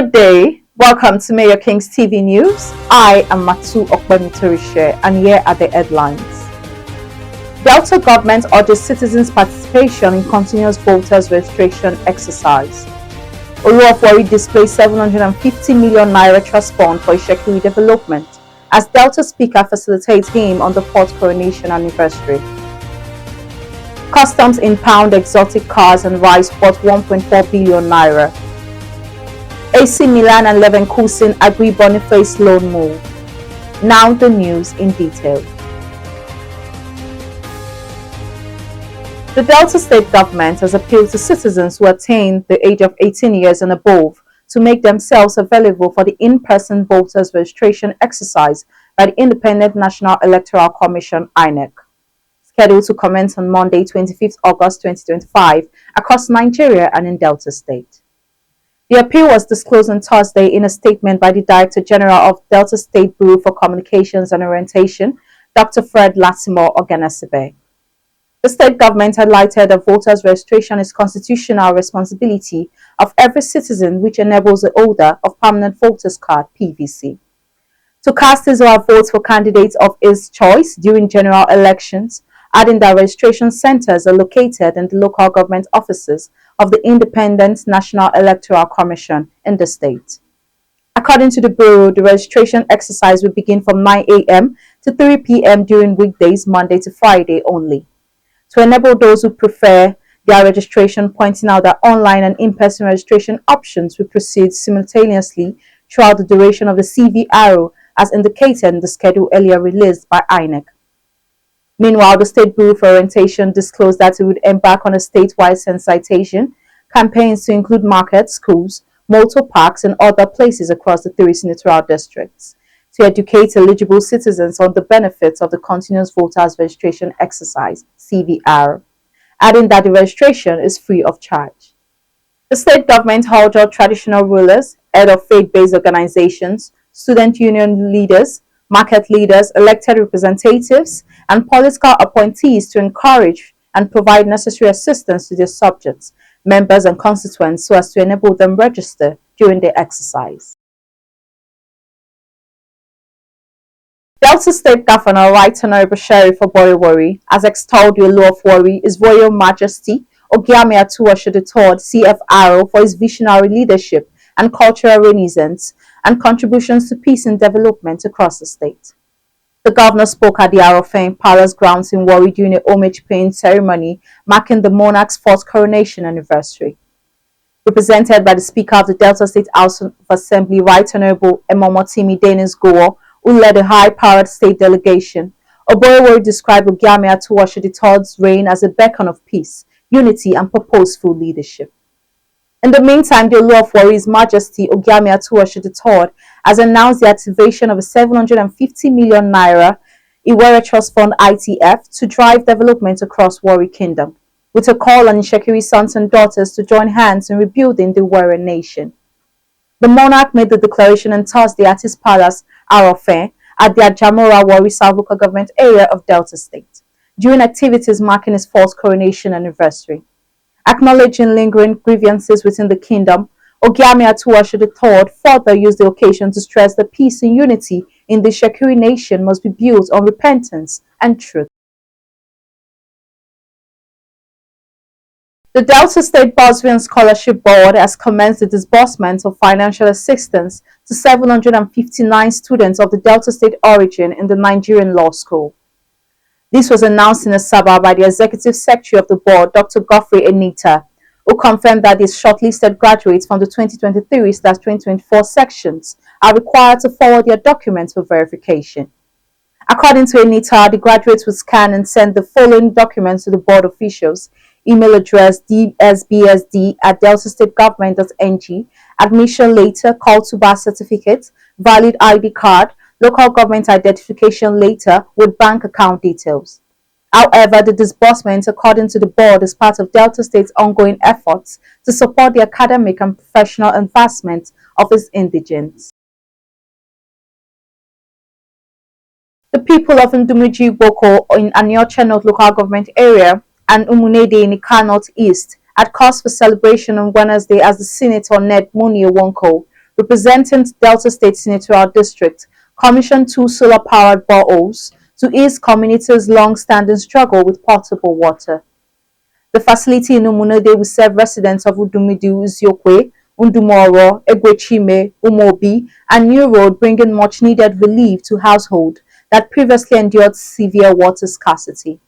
Good day. Welcome to Mayor King's TV News. I am Matu Okbemitorishe and here are the headlines. Delta government urges citizens' participation in continuous voters registration exercise. Olu of Warri displays 750 million naira trust fund for Itsekiri development as Delta Speaker facilitates him on the 4th coronation anniversary. Customs impound exotic cars and rice worth 1.4 billion naira. AC Milan and Leverkusen agree Boniface loan move. Now the news in detail. The Delta State government has appealed to citizens who attain the age of 18 years and above to make themselves available for the in-person voters registration exercise by the Independent National Electoral Commission (INEC), scheduled to commence on Monday, 25th August 2025 across Nigeria and in Delta State. The appeal was disclosed on Thursday in a statement by the Director General of Delta State Bureau for Communications and Orientation, Dr. Fred Latimore Oganesibe. The state government highlighted that voters' registration is constitutional responsibility of every citizen, which enables the holder of permanent voters card (PVC) to cast his or her votes for candidates of his choice during general elections, adding that registration centers are located in the local government offices of the Independent National Electoral Commission in the state. According to the Bureau, the registration exercise will begin from 9 a.m. to 3 p.m. during weekdays, Monday to Friday only. To enable those who prefer their registration, pointing out that online and in-person registration options will proceed simultaneously throughout the duration of the CVRO, as indicated in the schedule earlier released by INEC. Meanwhile, the State Bureau for Orientation disclosed that it would embark on a statewide sensitization campaigns to include markets, schools, motor parks, and other places across the 3 senatorial districts to educate eligible citizens on the benefits of the Continuous Voters Registration Exercise (CVR), adding that the registration is free of charge. The state government urged traditional rulers, head of faith-based organizations, student union leaders, market leaders, elected representatives, and political appointees to encourage and provide necessary assistance to their subjects, members, and constituents so as to enable them register during the exercise. Delta State Governor Right Honorable Sheriff Bursary has extolled the Olu of Warri, His Royal Majesty Ogiame Atuwatse III CFRO for his visionary leadership and cultural renaissance and contributions to peace and development across the state. The governor spoke at the Aghofen Palace grounds in Warri during a homage-paying ceremony marking the monarch's 4th coronation anniversary. Represented by the Speaker of the Delta State House of Assembly, Right Honorable Emomotimi Dennis Gowo, who led a high-powered state delegation, Warri described Ogiame Atuwatse III's reign as a beacon of peace, unity, and purposeful leadership. In the meantime, the Olu of Warri, His Majesty Ogiame Atuwatse III, has announced the activation of a 750 million naira Iwere Trust Fund (ITF) to drive development across Warri Kingdom, with a call on Itsekiri sons and daughters to join hands in rebuilding the Warri nation. The monarch made the declaration on Thursday at his palace, Aghofen, at the Ajamimogha Warri South Local Government area of Delta State, during activities marking his 4th coronation anniversary. Acknowledging lingering grievances within the kingdom, Ogiame Atuwatse III further used the occasion to stress that peace and unity in the Itsekiri nation must be built on repentance and truth. The Delta State Bursary and Scholarship Board has commenced the disbursement of financial assistance to 759 students of the Delta State origin in the Nigerian Law School. This was announced in Asaba by the Executive Secretary of the Board, Dr. Godfrey Enita, who confirmed that these shortlisted graduates from the 2023/2024 sections are required to forward their documents for verification. According to Enita, the graduates will scan and send the following documents to the board officials: email address dsbsd@deltastategovernment.ng, admission letter, call to bar certificate, valid ID card, local government identification letter with bank account details. However, the disbursement, according to the board, is part of Delta State's ongoing efforts to support the academic and professional advancement of its indigents. The people of Ndumuji Boko in Anyocha North Local Government Area and Umunede in Ika North East had cause for celebration on Wednesday as the Senator Ned Muni Wonko representing Delta State Senatorial District, commissioned 2 solar-powered boreholes to ease communities' long-standing struggle with potable water. The facility in Umunode will serve residents of Udumidu, Uziokwe, Undumoro, Egwechime, Umobi, and New Road, bringing much-needed relief to households that previously endured severe water scarcity.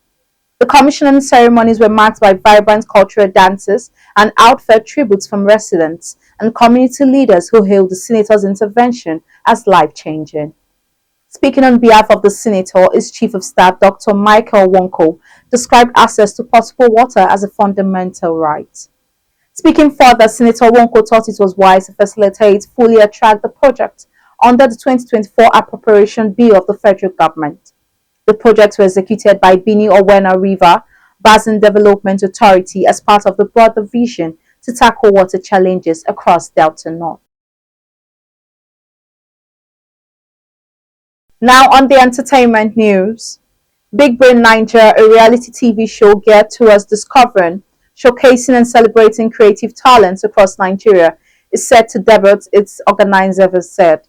The commissioning ceremonies were marked by vibrant cultural dances and outfit tributes from residents and community leaders who hailed the senator's intervention as life-changing. Speaking on behalf of the senator, his chief of staff, Dr. Michael Wonko, described access to potable water as a fundamental right. Speaking further, Senator Wonko thought it was wise to facilitate fully attract the project under the 2024 Appropriation Bill of the federal government. The projects were executed by Bini Owena River Basin Development Authority as part of the broader vision to tackle water challenges across Delta North. Now on the entertainment news. Big Brain Nigeria, a reality TV show geared towards discovering, showcasing and celebrating creative talents across Nigeria, is set to debut, its organizer has said.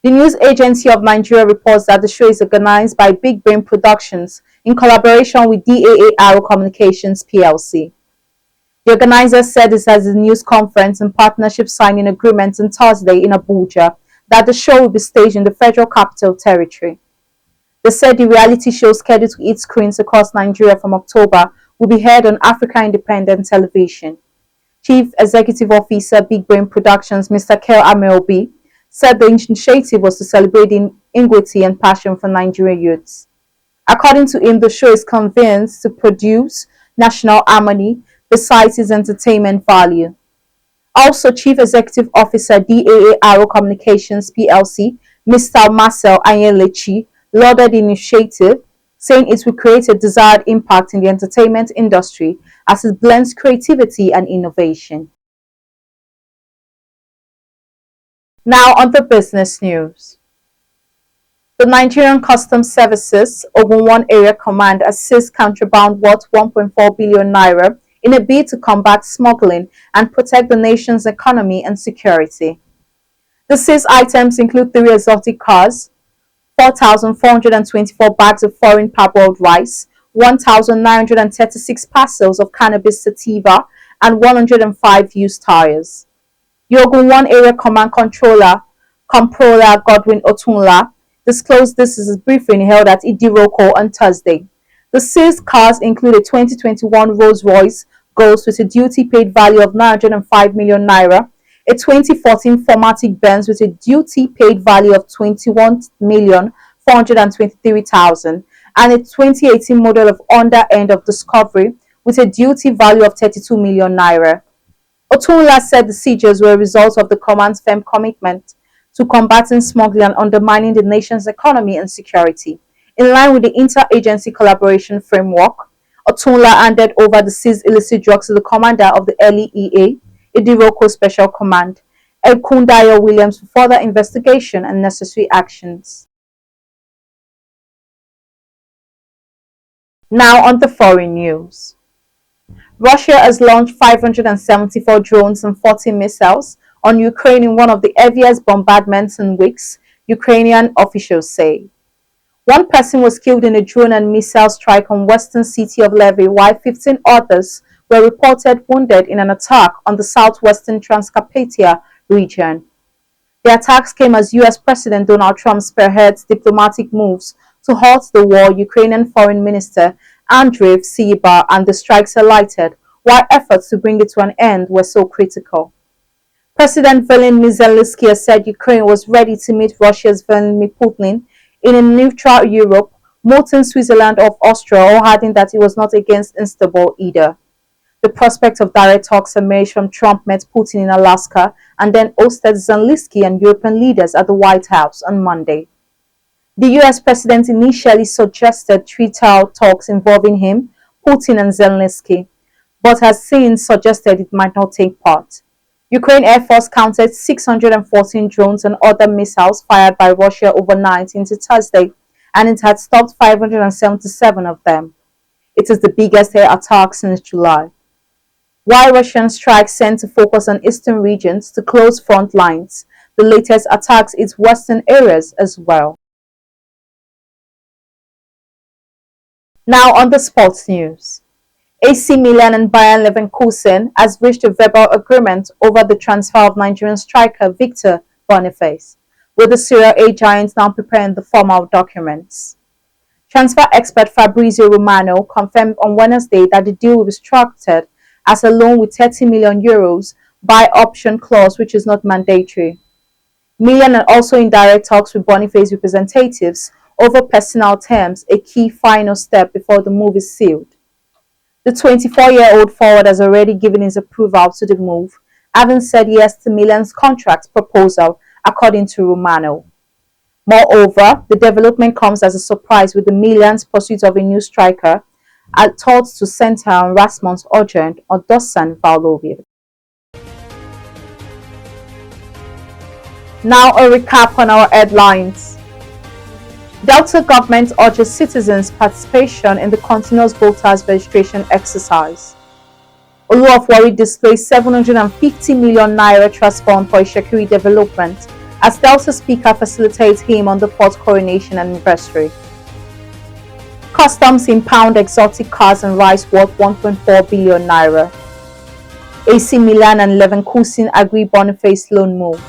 The news agency of Nigeria reports that the show is organized by Big Brain Productions in collaboration with DAAR Communications plc. The organizer said this at a news conference and partnership signing agreement on Thursday in Abuja that the show will be staged in the Federal Capital Territory. They said the reality show, scheduled to hit screens across Nigeria from October, will be aired on Africa Independent Television. Chief Executive Officer, Big Brain Productions, Mr. Kel Ameobi, said the initiative was to celebrate the ingenuity and passion for Nigerian youths. According to him, the show is convinced to produce national harmony besides its entertainment value. Also, Chief Executive Officer, DAAR Communications plc, Mr. Marcel Ayelechi, lauded the initiative, saying it will create a desired impact in the entertainment industry as it blends creativity and innovation. Now on the business news. The Nigerian Customs Services Ogun 1 Area Command has seized contraband worth 1.4 billion naira in a bid to combat smuggling and protect the nation's economy and security. The seized items include 3 exotic cars, 4,424 bags of foreign parboiled rice, 1,936 parcels of cannabis sativa, and 105 used tires. The Ogun 1 Area Command Comptroller Godwin Otunla, disclosed this in a briefing held at Idiroko on Thursday. The seized cars include a 2021 Rolls-Royce Ghost with a duty-paid value of 905 million naira, a 2014 Formatic Benz with a duty-paid value of 21,423,000, and a 2018 model of Honda End of Discovery with a duty value of 32 million naira. Otunla said the seizures were a result of the command's firm commitment to combating smuggling and undermining the nation's economy and security. In line with the interagency collaboration framework, Otunla handed over the seized illicit drugs to the commander of the LEA, Idiroko Special Command, Ekundayo Williams, for further investigation and necessary actions. Now on the foreign news. Russia has launched 574 drones and 40 missiles on Ukraine in one of the heaviest bombardments in weeks, Ukrainian officials say. One person was killed in a drone and missile strike on western city of Lviv, while 15 others were reported wounded in an attack on the southwestern Transcarpathia region. The attacks came as US President Donald Trump spearheads diplomatic moves to halt the war, Ukrainian Foreign Minister Andriy Sybiha, and the strikes highlighted why efforts to bring it to an end were so critical. President Volodymyr Zelensky has said Ukraine was ready to meet Russia's Vladimir Putin in a neutral Europe, moting Switzerland of Austria, or adding that he was not against Istanbul either. The prospect of direct talks emerged from Trump met Putin in Alaska and then hosted Zelensky and European leaders at the White House on Monday. The US president initially suggested trilateral talks involving him, Putin and Zelensky, but has since suggested it might not take part. Ukraine Air Force counted 614 drones and other missiles fired by Russia overnight into Thursday, and it had stopped 577 of them. It is the biggest air attack since July. While Russian strikes tend to focus on eastern regions to close front lines, The latest attacks its western areas as well. Now on the sports news. AC Milan and Bayern Leverkusen has reached a verbal agreement over the transfer of Nigerian striker Victor Boniface, with the Serie A giants now preparing the formal documents. Transfer expert Fabrizio Romano confirmed on Wednesday that the deal will be structured as a loan with €30 million buy option clause, which is not mandatory. Milan are also in direct talks with Boniface representatives over personal terms, a key final step before the move is sealed. The 24-year-old forward has already given his approval to the move, having said yes to Milan's contract proposal, according to Romano. Moreover, the development comes as a surprise with the Milan's pursuit of a new striker, thought to center on Rasmus Højlund or Dusan Vlahovic. Now a recap on our headlines. Delta government urges citizens' participation in the continuous voters registration exercise. Olu of Warri displays 750 million naira trust fund for Itsekiri development as Delta Speaker facilitates him on the 4th coronation anniversary. Customs impound exotic cars and rice worth 1.4 billion naira. AC Milan and Leverkusen agree Boniface loan move.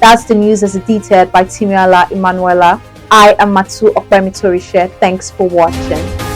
That's the news as detailed by Timiala Emanuela. I am Matsu Okpemitorishe. Thanks for watching.